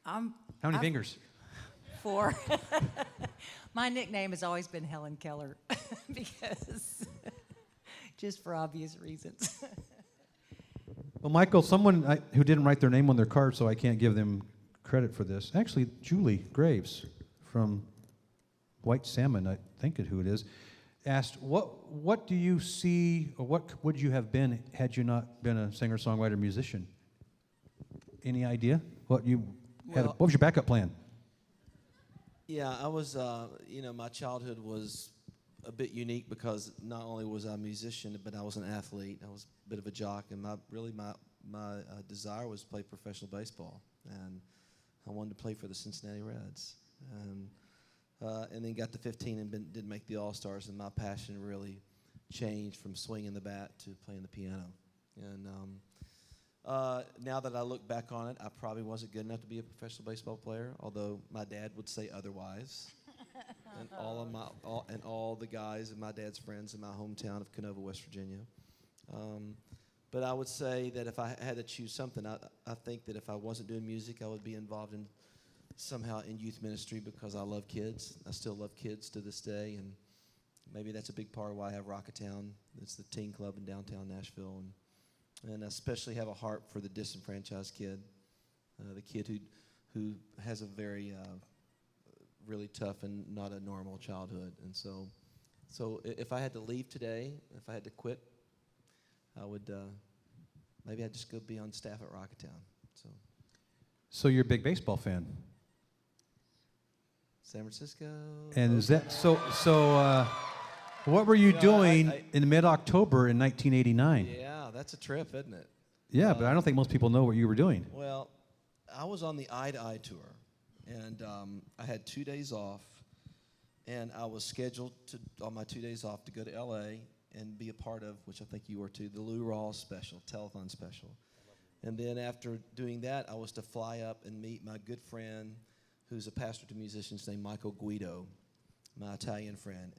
I'm How many I'm fingers? 4. My nickname has always been Helen Keller because just for obvious reasons. Well, Michael, someone who didn't write their name on their card, so I can't give them credit for this. Actually, Julie Graves from White Salmon, I think is who it is, asked, what do you see, or what would you have been had you not been a singer-songwriter musician? Any idea? What was your backup plan? Yeah, I was, my childhood was a bit unique because not only was I a musician, but I was an athlete. I was a bit of a jock, and my desire was to play professional baseball, and I wanted to play for the Cincinnati Reds, and then got to 15 and didn't make the All-Stars, and my passion really changed from swinging the bat to playing the piano, and now that I look back on it, I probably wasn't good enough to be a professional baseball player, although my dad would say otherwise. And all the guys and my dad's friends in my hometown of Canova, West Virginia. But I would say that if I had to choose something, I think that if I wasn't doing music, I would be involved somehow in youth ministry because I love kids. I still love kids to this day, and maybe that's a big part of why I have Rocketown. It's the teen club in downtown Nashville, and I especially have a heart for the disenfranchised kid, the kid who has a very really tough and not a normal childhood. And so if I had to leave today, if I had to quit, I would maybe I'd just go be on staff at Rocketown. So you're a big baseball fan. San Francisco. And is that so? What were you doing in mid-October in 1989? Yeah, that's a trip, isn't it? Yeah, but I don't think most people know what you were doing. Well, I was on the Eye to Eye tour, and I had 2 days off, and I was scheduled on my 2 days off to go to L.A. and be a part of, which I think you were too, the Lou Rawls special, telethon special. And then after doing that, I was to fly up and meet my good friend, who's a pastor to musicians named Michael Guido, my Italian friend.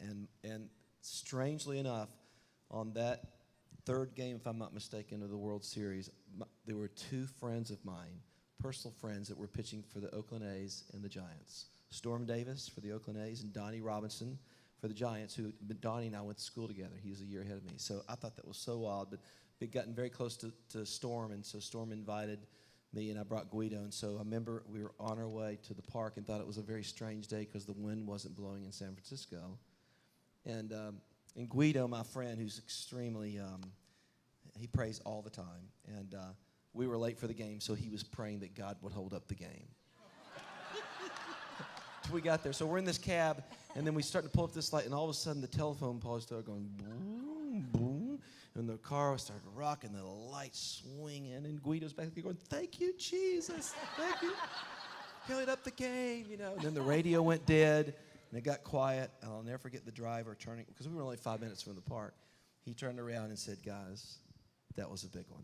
And strangely enough, on that third game, if I'm not mistaken, of the World Series, there were 2 friends of mine, personal friends, that were pitching for the Oakland A's and the Giants. Storm Davis for the Oakland A's and Donnie Robinson for the Giants, Donnie and I went to school together. He was a year ahead of me. So I thought that was so wild, but we'd gotten very close to Storm, and so Storm invited me, and I brought Guido. And so I remember we were on our way to the park and thought it was a very strange day because the wind wasn't blowing in San Francisco. And Guido, my friend, who's extremely, he prays all the time. And we were late for the game, so he was praying that God would hold up the game. Till we got there. So we're in this cab, and then we start to pull up this light, and all of a sudden the telephone poles started going boom, boom, and the car started rocking, the lights swinging, and Guido's back there going, "Thank you, Jesus, thank you. Held up the game, And then the radio went dead, and it got quiet, and I'll never forget the driver turning, because we were only 5 minutes from the park. He turned around and said, "Guys, that was a big one."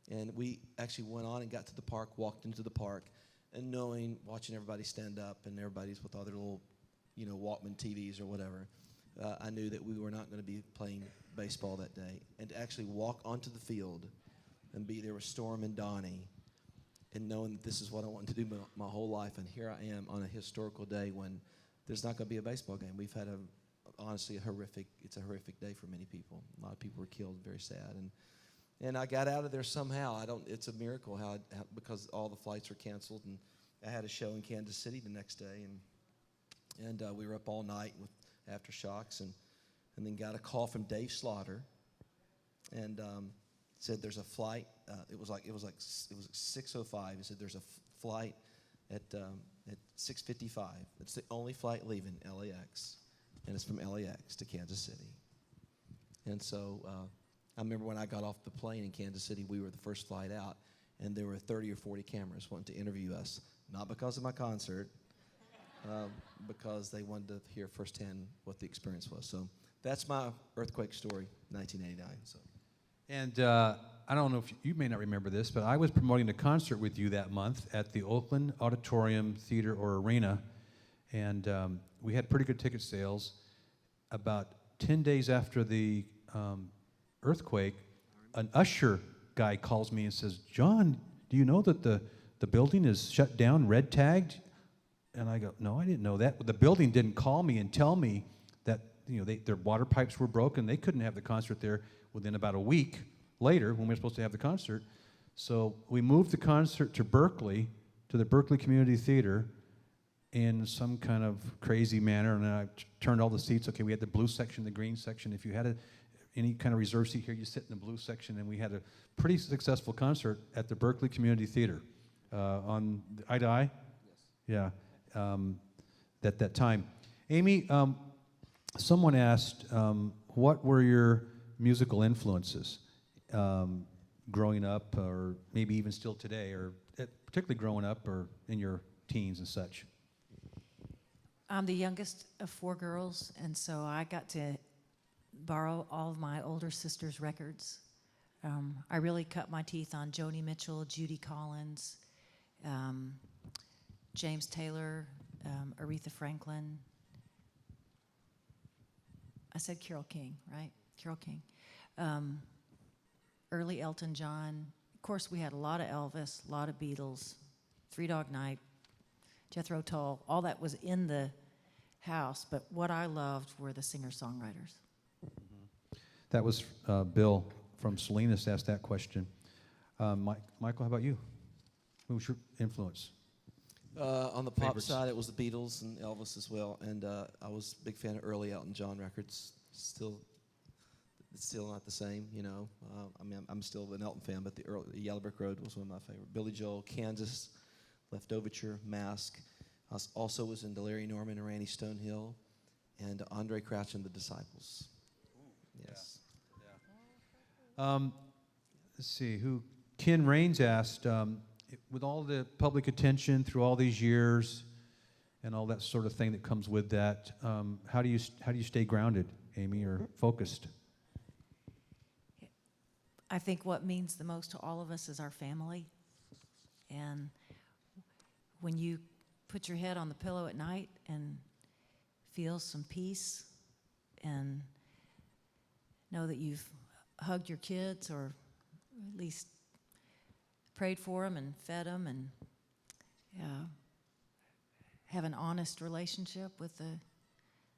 And we actually went on and got to the park, walked into the park, and watching everybody stand up, and everybody's with all their little, Walkman TVs or whatever, I knew that we were not going to be playing baseball that day. And to actually walk onto the field and be there with Storm and Donnie, and knowing that this is what I wanted to do my whole life, and here I am on a historical day when there's not going to be a baseball game. We've had honestly a horrific day for many people. A lot of people were killed, very sad. And I got out of there somehow. It's a miracle how because all the flights were canceled, and I had a show in Kansas City the next day, and we were up all night with aftershocks, and then got a call from Dave Slaughter, and said there's a flight. It was like 6:05. He said there's a flight at 6:55. It's the only flight leaving LAX, and it's from LAX to Kansas City. And so I remember when I got off the plane in Kansas City, we were the first flight out, and there were 30 or 40 cameras wanting to interview us, not because of my concert, because they wanted to hear firsthand what the experience was. So that's my earthquake story, 1989. So. And I don't know if you may not remember this, but I was promoting a concert with you that month at the Oakland Auditorium Theater or Arena, and we had pretty good ticket sales. About 10 days after the earthquake, an usher guy calls me and says, "John, do you know that the the building is shut down, red tagged. And I go, no, I didn't know that. The building didn't call me and tell me that, their water pipes were broken. They couldn't have the concert there within about a week later when we were supposed to have the concert. So we moved the concert to Berkeley, to the Berkeley Community Theater, in some kind of crazy manner. And then I turned all the seats. Okay, we had the blue section, the green section. If you had any kind of reserve seat here, you sit in the blue section. And we had a pretty successful concert at the Berkeley Community Theater on Eye to Eye. Yes. Yeah, at that time. Amy, someone asked, what were your musical influences growing up, or maybe even still today, or particularly growing up or in your teens and such? I'm the youngest of 4 girls, and so I got to borrow all of my older sister's records. I really cut my teeth on Joni Mitchell, Judy Collins, James Taylor, Aretha Franklin. I said Carole King, right? Carole King. Early Elton John. Of course, we had a lot of Elvis, a lot of Beatles, Three Dog Night, Jethro Tull. All that was in the house, but what I loved were the singer-songwriters. That was Bill from Salinas asked that question. Michael, how about you? Who was your influence? On the pop Favorites. side, it was the Beatles and Elvis as well, and I was a big fan of early Elton John records. It's still not the same, I'm still an Elton fan, but the early Yellow Brick Road was one of my favorite. Billy Joel, Kansas, Left Overture, Mask. I also was in Larry Norman and Randy Stonehill, and Andre Crouch and the Disciples. Yes. Let's see, Ken Raines asked, with all the public attention through all these years and all that sort of thing that comes with that, how do you stay grounded, Amy, or focused? I think what means the most to all of us is our family. And when you put your head on the pillow at night and feel some peace and know that you've hugged your kids, or at least prayed for them and fed them, and have an honest relationship with the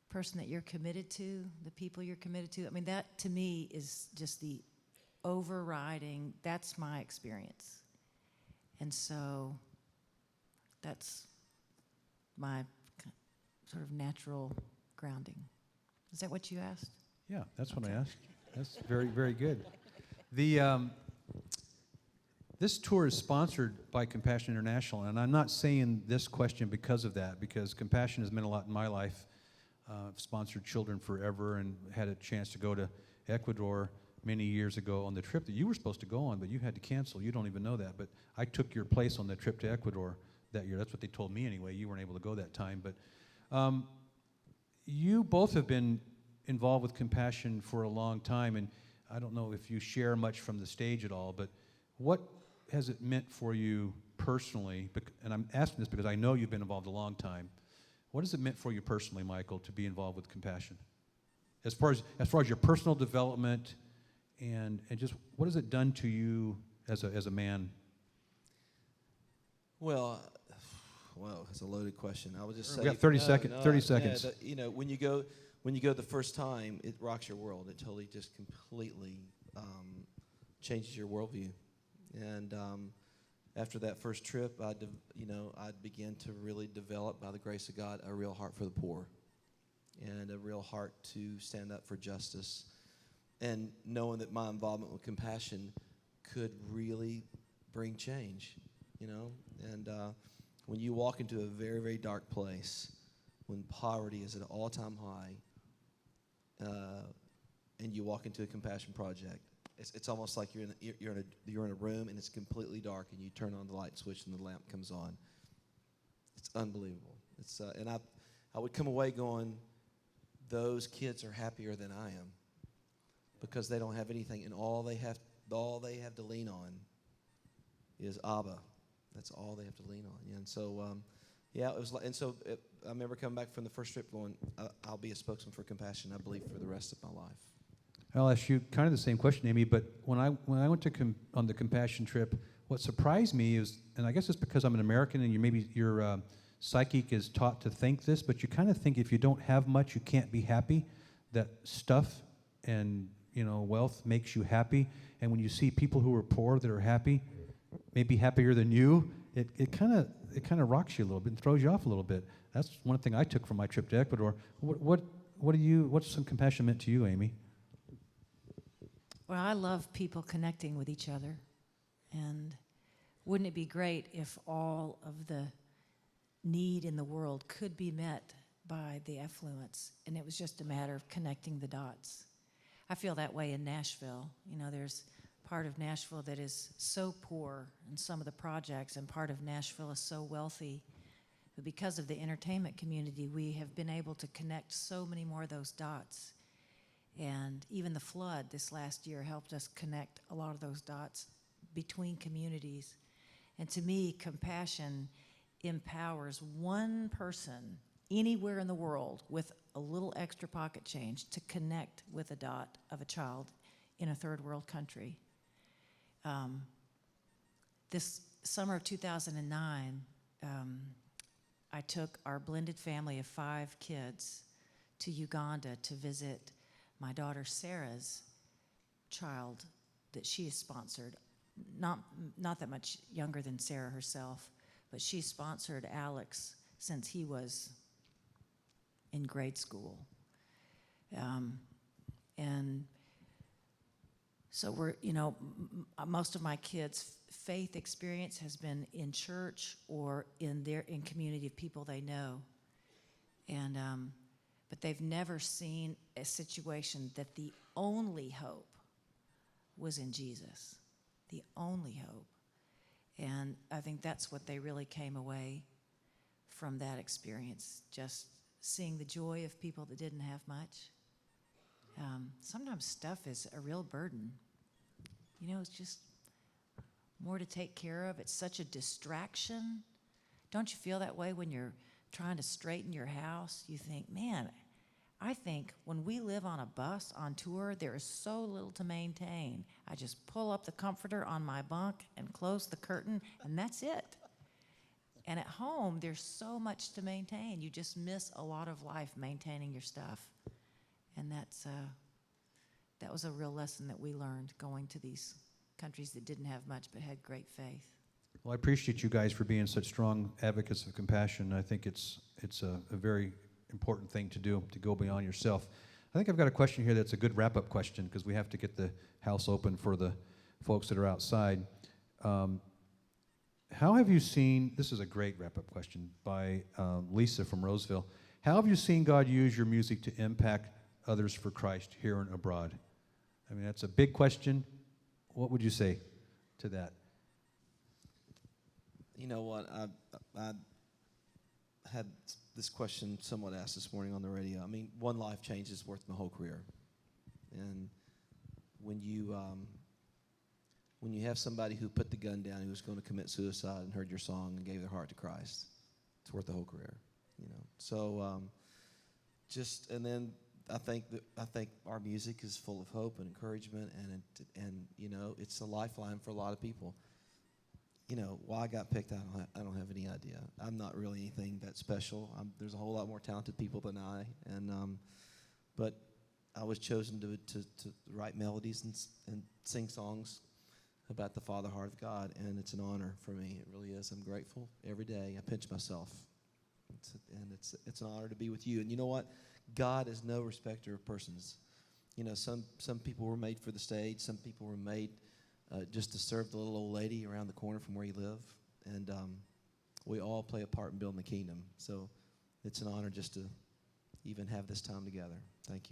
person that you're committed to, the people you're committed to. I mean, that to me is just the overriding, that's my experience. And so that's my sort of natural grounding. Is that what you asked? Yeah, that's what I asked. That's very, very good. This tour is sponsored by Compassion International, and I'm not saying this question because of that, because Compassion has meant a lot in my life. I've sponsored Children Forever and had a chance to go to Ecuador many years ago on the trip that you were supposed to go on, but you had to cancel. You don't even know that, but I took your place on the trip to Ecuador that year. That's what they told me anyway. You weren't able to go that time, but you both have been involved with Compassion for a long time, and I don't know if you share much from the stage at all, but what has it meant for you personally? And I'm asking this because I know you've been involved a long time. What has it meant for you personally, Michael, to be involved with Compassion? As far as your personal development, and just what has it done to you as a man? Well, that's a loaded question. I would just say We got 30 seconds. Yeah, when you go the first time, it rocks your world. It totally just completely changes your worldview. And after that first trip, I began to really develop, by the grace of God, a real heart for the poor, and a real heart to stand up for justice, and knowing that my involvement with Compassion could really bring change, And when you walk into a very, very dark place, when poverty is at an all-time high, and you walk into a Compassion project, it's almost like you're in a room and it's completely dark, and you turn on the light switch and the lamp comes on. It's unbelievable. And I would come away going, those kids are happier than I am, because they don't have anything, and all they have to lean on is Abba. That's all they have to lean on. And so, it was like, I remember coming back from the first trip going, I'll be a spokesman for Compassion, I believe, for the rest of my life. I'll I'll ask you kind of the same question, Amy, but when I went on the Compassion trip, what surprised me is, and I guess it's because I'm an American and maybe your psychic is taught to think this, but you kind of think if you don't have much, you can't be happy, that stuff and wealth makes you happy. And when you see people who are poor that are happy, maybe happier than you, it kind of rocks you a little bit and throws you off a little bit. That's one thing I took from my trip to Ecuador. What's some compassion meant to you, Amy? Well, I love people connecting with each other. And wouldn't it be great if all of the need in the world could be met by the affluence, and it was just a matter of connecting the dots? I feel that way in Nashville. There's part of Nashville that is so poor in some of the projects, and part of Nashville is so wealthy. But because of the entertainment community, we have been able to connect so many more of those dots. And even the flood this last year helped us connect a lot of those dots between communities. And to me, compassion empowers one person anywhere in the world with a little extra pocket change to connect with a dot of a child in a third world country. This summer of 2009, I took our blended family of 5 kids to Uganda to visit my daughter Sarah's child that she has sponsored. Not that much younger than Sarah herself, but she sponsored Alex since he was in grade school. And so we're, most of my kids' faith experience has been in church or in community of people they know. And, but they've never seen a situation that the only hope was in Jesus. The only hope. And I think that's what they really came away from that experience, just seeing the joy of people that didn't have much. Sometimes stuff is a real burden. It's just more to take care of. It's such a distraction. Don't you feel that way when you're trying to straighten your house? You think, man, I think when we live on a bus on tour, there is so little to maintain. I just pull up the comforter on my bunk and close the curtain, and that's it. And at home, there's so much to maintain. You just miss a lot of life maintaining your stuff. And that was a real lesson that we learned going to these countries that didn't have much but had great faith. Well, I appreciate you guys for being such strong advocates of compassion. I think it's a very important thing to do, to go beyond yourself. I think I've got a question here that's a good wrap-up question because we have to get the house open for the folks that are outside. How have you seen, this is a great wrap-up question by Lisa from Roseville. How have you seen God use your music to impact others for Christ here and abroad? I mean, that's a big question. What would you say to that? You know what? I had this question somewhat asked this morning on the radio. I mean, one life change is worth my whole career. And when you have somebody who put the gun down, who was going to commit suicide, and heard your song and gave their heart to Christ, it's worth the whole career. So and then I think our music is full of hope and encouragement, and it's a lifeline for a lot of people. Why I got picked, I don't have any idea. I'm not really anything that special. There's a whole lot more talented people than I, but I was chosen to write melodies and sing songs about the Father heart of God, and it's an honor for me. It really is. I'm grateful every day. I pinch myself, it's an honor to be with you. And you know what? God is no respecter of persons. Some people were made for the stage. Some people were made just to serve the little old lady around the corner from where you live. And we all play a part in building the kingdom. So it's an honor just to even have this time together. Thank you.